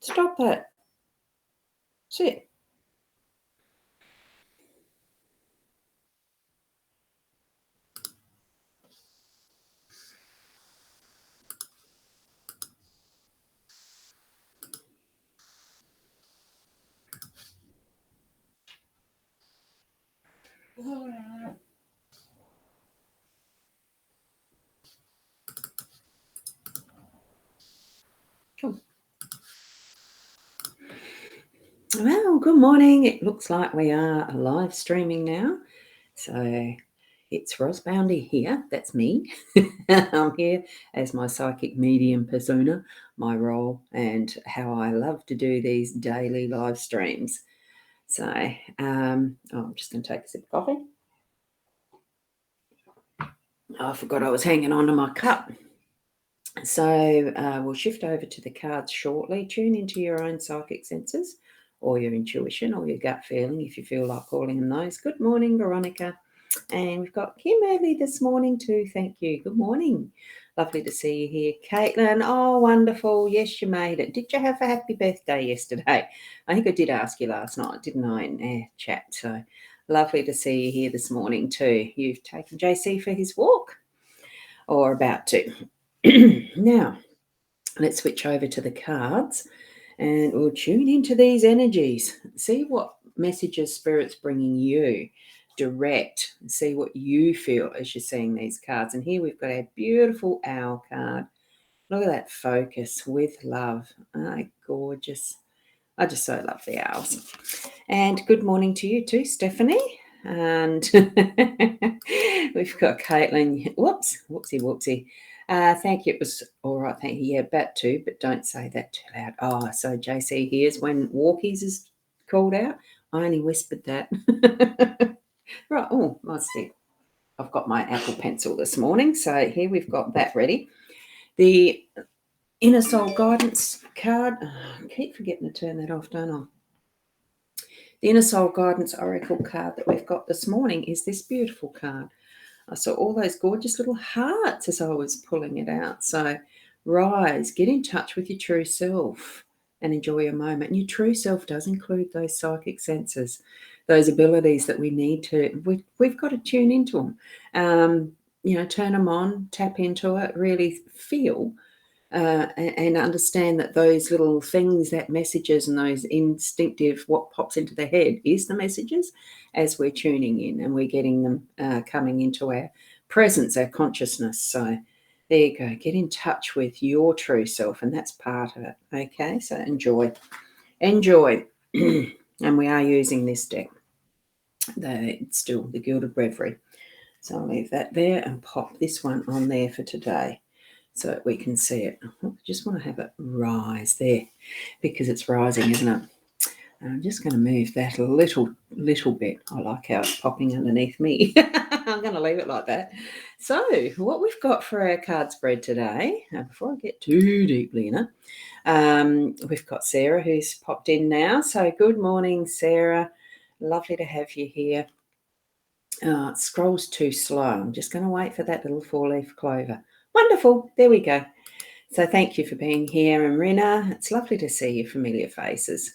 Stop that. Sit. Come. Well, good morning. It looks like we are live streaming now. So it's rosboundy here. That's me. I'm here as my psychic medium persona, my role, and how I love to do these daily live streams. So I'm just going to take a sip of coffee. I forgot I was hanging on to my cup. So we'll shift over to the cards shortly. Tune into your own psychic senses or your intuition or your gut feeling if you feel like calling them those. Good morning, Veronica. And we've got Kim early this morning too. Thank you. Good morning. Lovely to see you here. Caitlin, oh, wonderful. Yes, you made it. Did you have a happy birthday yesterday? I think I did ask you last night, didn't I, in chat? So lovely to see you here this morning too. You've taken JC for his walk or about to. Now, let's switch over to the cards and we'll tune into these energies. See what messages Spirit's bringing you direct. See what you feel as you're seeing these cards. And here we've got a beautiful owl card. Look at that focus with love. Gorgeous. I just so love the owls. And good morning to you too, Stephanie. And we've got Caitlin. Whoopsie. Thank you. It was all right. Thank you. Yeah, bat too, but don't say that too loud. Oh, so JC here's when walkies is called out. I only whispered that. Right. Oh, my stick. I've got my Apple Pencil this morning. So here we've got that ready. The Inner Soul Guidance card. I keep forgetting to turn that off, don't I? The Inner Soul Guidance Oracle card that we've got this morning is this beautiful card. I saw all those gorgeous little hearts as I was pulling it out. So rise, get in touch with your true self and enjoy your moment. And your true self does include those psychic senses, those abilities that we need to, we've got to tune into them. Turn them on, tap into it, really feel and understand that those little things, that messages and those instinctive, what pops into the head is the messages as we're tuning in and we're getting them coming into our presence, our consciousness. So there you go. Get in touch with your true self, and that's part of it. Okay, so enjoy. And we are using this deck. It's still the Gilded Reverie. So I'll leave that there and pop this one on there for today, so that we can see it. I just want to have it rise there because it's rising, isn't it? And I'm just going to move that a little bit. I like how it's popping underneath me. I'm going to leave it like that. So what we've got for our card spread today, before I get too deeply in it, we've got Sarah who's popped in now. So good morning, Sarah. Lovely to have you here. It scrolls too slow. I'm just going to wait for that little 4-leaf clover. Wonderful. There we go. So thank you for being here. And Rina, it's lovely to see your familiar faces.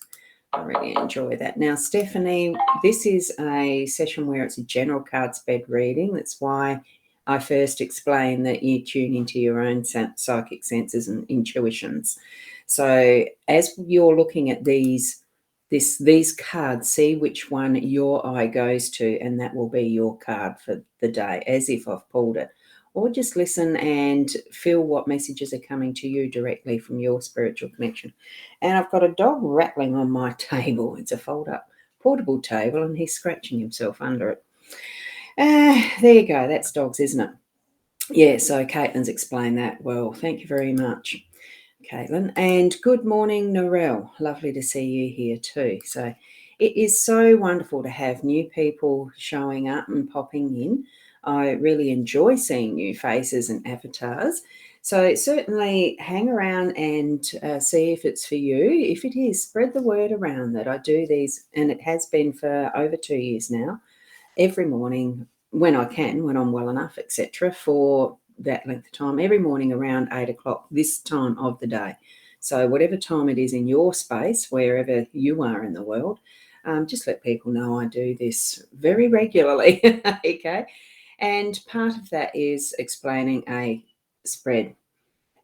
I really enjoy that. Now, Stephanie, this is a session where it's a general card spread reading. That's why I first explained that you tune into your own psychic senses and intuitions. So as you're looking at these cards, see which one your eye goes to, and that will be your card for the day, as if I've pulled it. Or just listen and feel what messages are coming to you directly from your spiritual connection. And I've got a dog rattling on my table. It's a fold-up portable table, and he's scratching himself under it. There you go. That's dogs, isn't it? Yeah, so Caitlin's explained that well. Thank you very much, Caitlin. And good morning, Narelle. Lovely to see you here too. So it is so wonderful to have new people showing up and popping in. I really enjoy seeing new faces and avatars. So certainly hang around and see if it's for you. If it is, spread the word around that I do these, and it has been for over 2 years now, every morning when I can, when I'm well enough, etc., for that length of time, every morning around 8 o'clock, this time of the day. So whatever time it is in your space, wherever you are in the world, just let people know I do this very regularly, okay? And part of that is explaining a spread.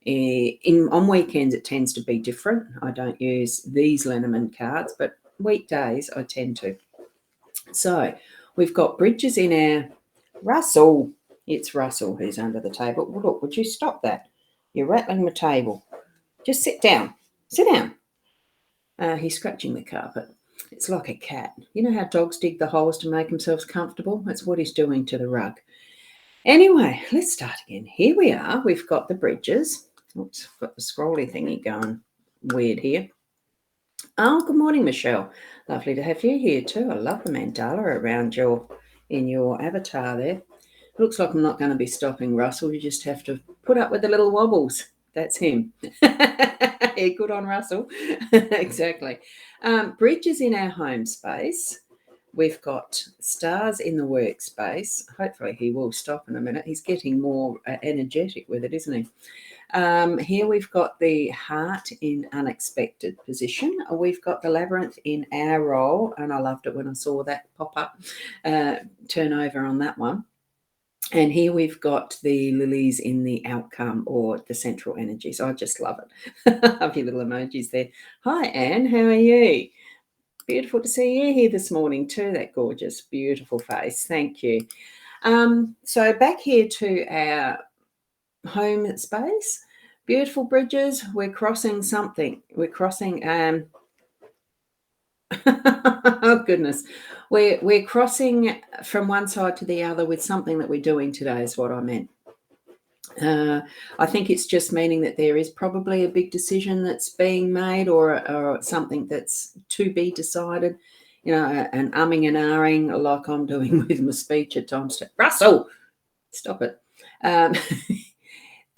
On weekends, it tends to be different. I don't use these Lenormand cards, but weekdays I tend to. So we've got bridges in our Russell. It's Russell who's under the table. Well, look, would you stop that? You're rattling the table. Just sit down. Sit down. He's scratching the carpet. It's like a cat. You know how dogs dig the holes to make themselves comfortable? That's what he's doing to the rug. Anyway, let's start again. Here we are. We've got the bridges. Oops, got the scrolly thingy going weird here. Oh, good morning, Michelle. Lovely to have you here too. I love the mandala around in your avatar there. Looks like I'm not going to be stopping Russell. You just have to put up with the little wobbles. That's him. Yeah, good on Russell. Exactly. Bridges in our home space. We've got stars in the workspace. Hopefully he will stop in a minute. He's getting more energetic with it, isn't he? Here we've got the heart in unexpected position. We've got the labyrinth in our role, and I loved it when I saw that pop up, turn over on that one. And here we've got the lilies in the outcome or the central energies. I just love it. Love your little emojis there. Hi, Anne. How are you? Beautiful to see you here this morning too. That gorgeous, beautiful face. Thank you. So back here to our home space. Beautiful bridges. We're crossing something. We're crossing. Oh goodness, we're crossing from one side to the other with something that we're doing today. Is what I meant. I think it's just meaning that there is probably a big decision that's being made or something that's to be decided. You know, an umming and ahhing like I'm doing with my speech at times. Russell, stop it.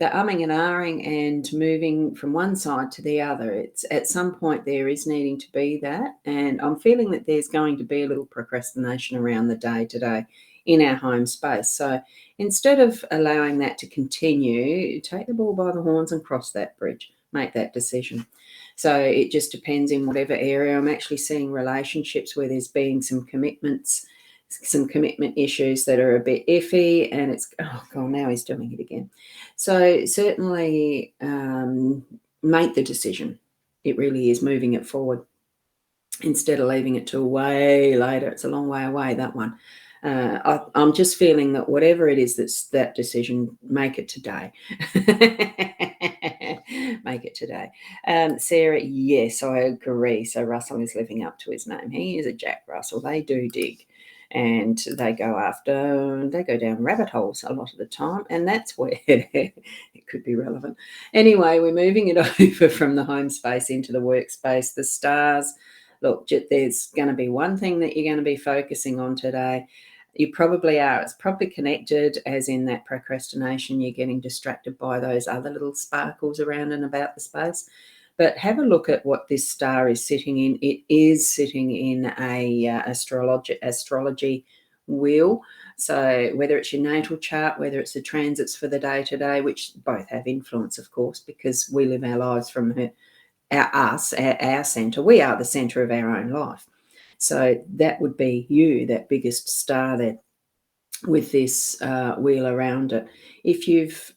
The umming and ahhing and moving from one side to the other. It's at some point there is needing to be that. And I'm feeling that there's going to be a little procrastination around the day today in our home space. So instead of allowing that to continue, take the ball by the horns and cross that bridge, make that decision. So it just depends in whatever area. I'm actually seeing relationships where there's been some commitment issues that are a bit iffy, and it's, oh God, now he's doing it again. So certainly make the decision. It really is moving it forward instead of leaving it till way later. It's a long way away, that one. I'm just feeling that whatever it is that's that decision, make it today. Make it today. Sarah, yes, I agree. So Russell is living up to his name. He is a Jack Russell. They do dig. And they go down rabbit holes a lot of the time, and that's where it could be relevant. Anyway, we're moving it over from the home space into the workspace. The stars, look, there's going to be one thing that you're going to be focusing on today. You probably are. It's probably connected, as in that procrastination. You're getting distracted by those other little sparkles around and about the space. But have a look at what this star is sitting in. It is sitting in a astrology wheel. So whether it's your natal chart, whether it's the transits for the day to day, which both have influence, of course, because we live our lives from our centre. We are the centre of our own life. So that would be you, that biggest star there with this wheel around it. If you've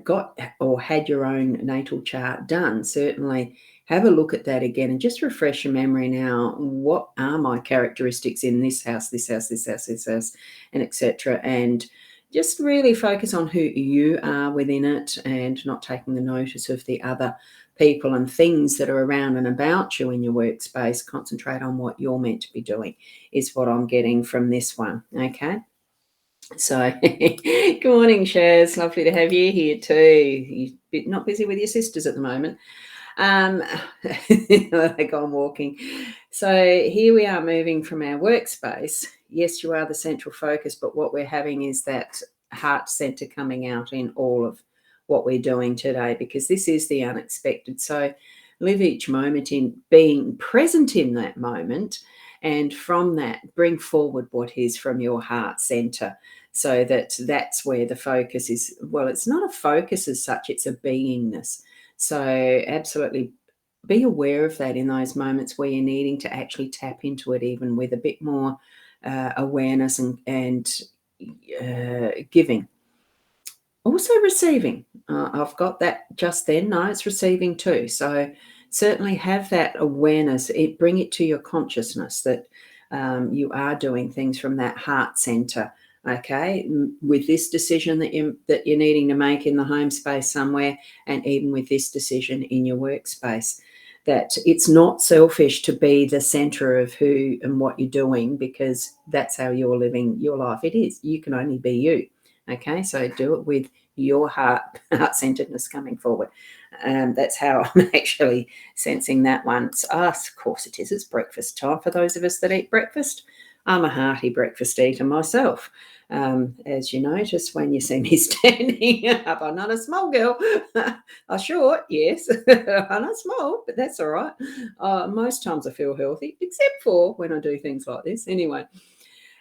got or had your own natal chart done, certainly have a look at that again and just refresh your memory now. What are my characteristics in this house, and etc. And just really focus on who you are within it and not taking the notice of the other people and things that are around and about you in your workspace. Concentrate on what you're meant to be doing is what I'm getting from this one, okay? So, good morning, Shaz. Lovely to have you here too. You're not busy with your sisters at the moment. They go on walking. So here we are moving from our workspace. Yes, you are the central focus, but what we're having is that heart center coming out in all of what we're doing today, because this is the unexpected. So live each moment in being present in that moment, and from that, bring forward what is from your heart center, so that's where the focus is. Well, it's not a focus as such, it's a beingness. So absolutely be aware of that in those moments where you're needing to actually tap into it, even with a bit more awareness and giving. Also receiving. I've got that just then. No, it's receiving too. So certainly have that awareness. Bring it to your consciousness that you are doing things from that heart center. Okay, with this decision that you're needing to make in the home space somewhere, and even with this decision in your workspace, that it's not selfish to be the center of who and what you're doing, because that's how you're living your life. It is. You can only be you. Okay, so do it with your heart-centeredness coming forward. That's how I'm actually sensing that one. Of course it is. It's breakfast time for those of us that eat breakfast. I'm a hearty breakfast eater myself. As you notice when you see me standing up, I'm not a small girl. I'm short, yes. I'm not small, but that's all right. Most times I feel healthy, except for when I do things like this. Anyway,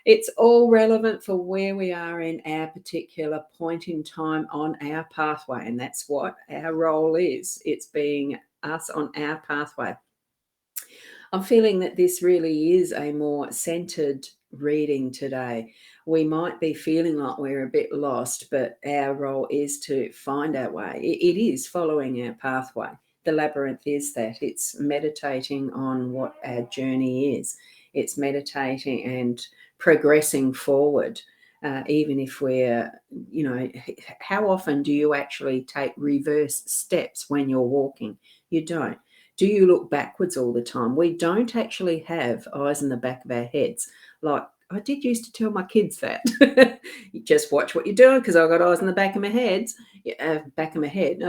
it's all relevant for where we are in our particular point in time on our pathway, and that's what our role is. It's being us on our pathway. I'm feeling that this really is a more centered reading today. We might be feeling like we're a bit lost, but our role is to find our way. It is following our pathway. The labyrinth is that. It's meditating on what our journey is. It's meditating and progressing forward. Even if we're, how often do you actually take reverse steps when you're walking? You don't. Do you look backwards all the time? We don't actually have eyes in the back of our heads. Like I did used to tell my kids that. You just watch what you're doing because I've got eyes in the back of my head.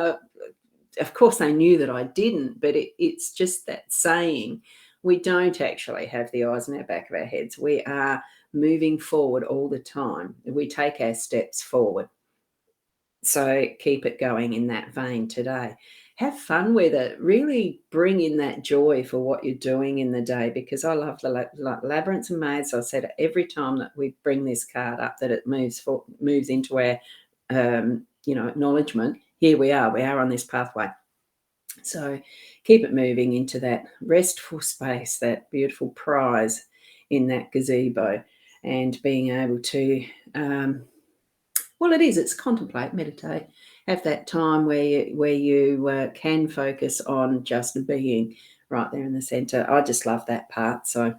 Of course, they knew that I didn't, but it's just that saying. We don't actually have the eyes in our back of our heads. We are moving forward all the time. We take our steps forward. So keep it going in that vein today. Have fun with it. Really bring in that joy for what you're doing in the day, because I love the labyrinths and maze. I said every time that we bring this card up that it moves into our acknowledgement. Here we are on this pathway. So keep it moving into that restful space, that beautiful prize in that gazebo, and being able to it's contemplate, meditate, have that time where you can focus on just being right there in the center. I just love that part. So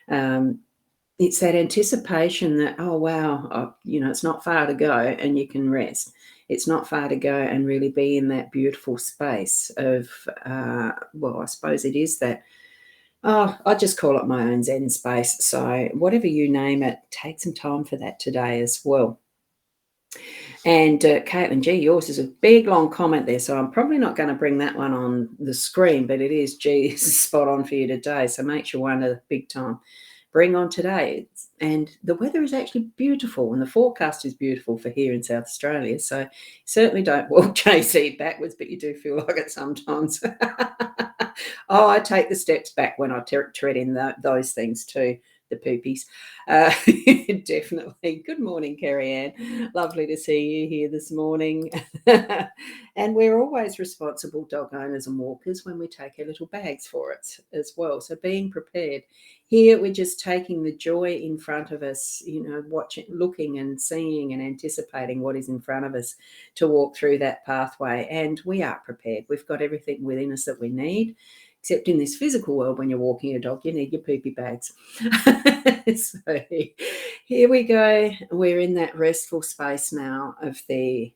it's that anticipation that, oh, wow, it's not far to go and you can rest. It's not far to go and really be in that beautiful space of, I suppose it is that. Oh, I just call it my own Zen space. So whatever you name it, take some time for that today as well. And Caitlin G, yours is a big long comment there, so I'm probably not going to bring that one on the screen, but it is spot on for you today. So makes you wonder big time. Bring on today. And the weather is actually beautiful, and the forecast is beautiful for here in South Australia. So certainly don't walk JC backwards, but you do feel like it sometimes. I take the steps back when I tread in those things too. The poopies. Definitely. Good morning, Carrie Ann. Lovely to see you here this morning. And we're always responsible dog owners and walkers when we take our little bags for it as well. So being prepared. Here we're just taking the joy in front of us, watching, looking and seeing and anticipating what is in front of us to walk through that pathway. And we are prepared. We've got everything within us that we need. Except in this physical world, when you're walking a dog, you need your poopy bags. So here we go. We're in that restful space now of by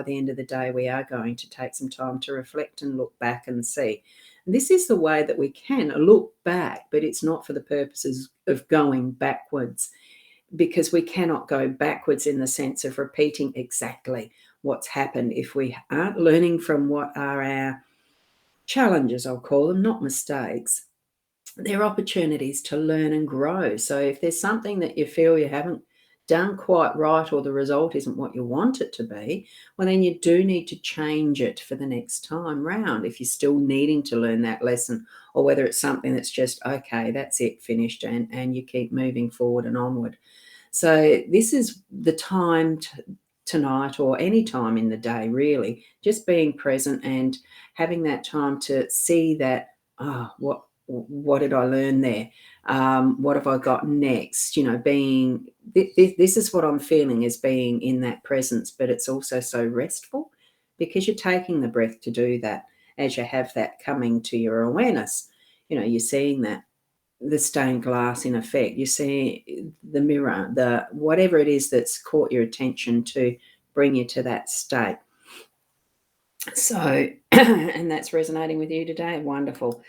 the end of the day, we are going to take some time to reflect and look back and see. And this is the way that we can look back, but it's not for the purposes of going backwards, because we cannot go backwards in the sense of repeating exactly what's happened if we aren't learning from what are our challenges, I'll call them, not mistakes. They're opportunities to learn and grow. So if there's something that you feel you haven't done quite right, or the result isn't what you want it to be, well, then you do need to change it for the next time round if you're still needing to learn that lesson, or whether it's something that's just, okay, that's it, finished, and you keep moving forward and onward. So this is the time tonight or any time in the day, really, just being present and having that time to see that, what did I learn there? What have I got next? Being this is what I'm feeling, is being in that presence, but it's also so restful because you're taking the breath to do that as you have that coming to your awareness. You're seeing that the stained glass in effect. You see the mirror, the whatever it is that's caught your attention to bring you to that state. So, and that's resonating with you today. Wonderful.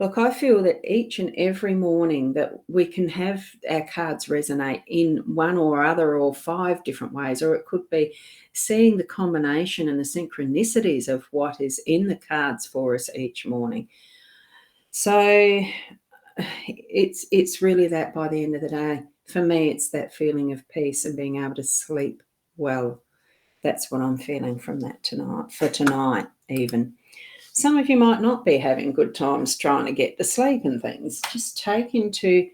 Look, I feel that each and every morning that we can have our cards resonate in one or other or 5 different ways, or it could be seeing the combination and the synchronicities of what is in the cards for us each morning. So it's really that by the end of the day. For me, it's that feeling of peace and being able to sleep well. That's what I'm feeling from that tonight even. Some of you might not be having good times trying to get to sleep and things. Just take into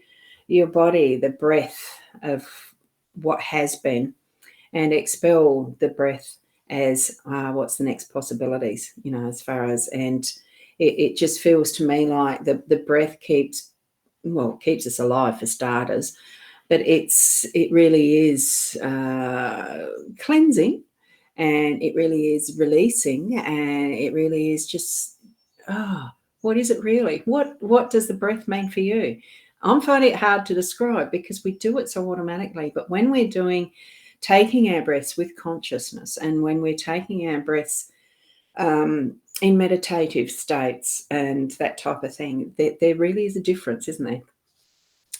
your body the breath of what has been and expel the breath as what's the next possibilities, as far as, and it just feels to me like the breath keeps us alive for starters, but it really is cleansing, and it really is releasing, and it really is just, what is it really? What does the breath mean for you? I'm finding it hard to describe because we do it so automatically, but when we're taking our breaths with consciousness, and when we're taking our breaths in meditative states and that type of thing, there really is a difference, isn't there?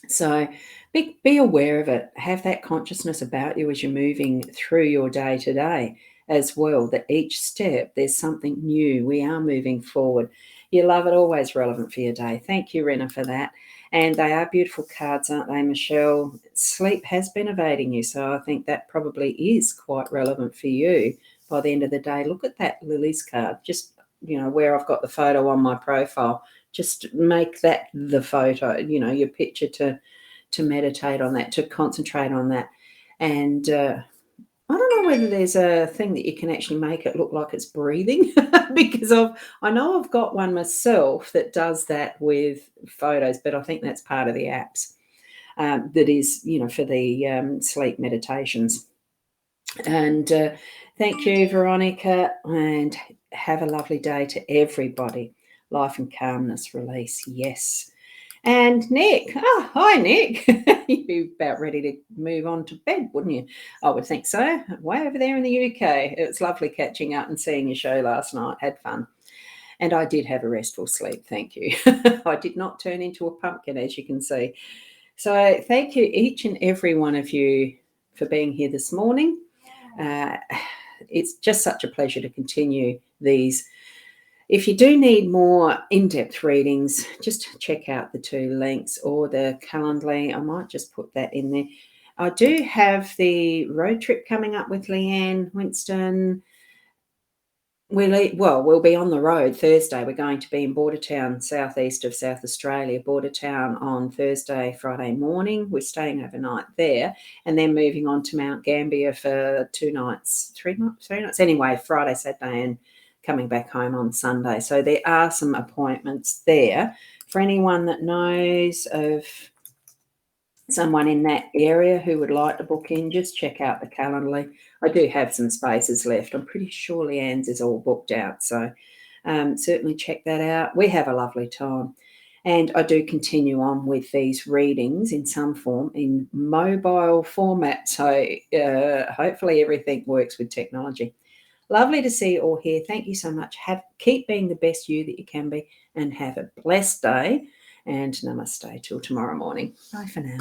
So be aware of it. Have that consciousness about you as you're moving through your day to day as well, that each step there's something new. We are moving forward. You love it, always relevant for your day. Thank you, Rena, for that. And they are beautiful cards, aren't they, Michelle? Sleep has been evading you, so I think that probably is quite relevant for you by the end of the day. Look at that Lily's card, just, where I've got the photo on my profile. Just make that the photo, your picture, to meditate on that, to concentrate on that. And I don't know whether there's a thing that you can actually make it look like it's breathing because I know I've got one myself that does that with photos, but I think that's part of the apps that is, for the sleep meditations. And thank you, Veronica, and have a lovely day to everybody. Life and calmness, release, yes. And Nick, hi, Nick. You'd be about ready to move on to bed, wouldn't you? I would think so. Way over there in the UK. It was lovely catching up and seeing your show last night. Had fun. And I did have a restful sleep, thank you. I did not turn into a pumpkin, as you can see. So thank you, each and every one of you, for being here this morning. It's just such a pleasure to continue these. If you do need more in-depth readings, just check out the 2 links or the Calendly. I might just put that in there. I do have the road trip coming up with Leanne Winston. We'll be on the road Thursday. We're going to be in Bordertown, southeast of South Australia, Bordertown, on Thursday, Friday morning. We're staying overnight there, and then moving on to Mount Gambier for 2 nights, 3 nights. Anyway, Friday, Saturday, and coming back home on Sunday. So there are some appointments there. For anyone that knows of someone in that area who would like to book in, just check out the Calendly. I do have some spaces left. I'm pretty sure Leanne's is all booked out, so certainly check that out. We have a lovely time. And I do continue on with these readings in some form in mobile format, so hopefully everything works with technology. Lovely to see you all here. Thank you so much. Keep being the best you that you can be, and have a blessed day. And namaste till tomorrow morning. Bye for now.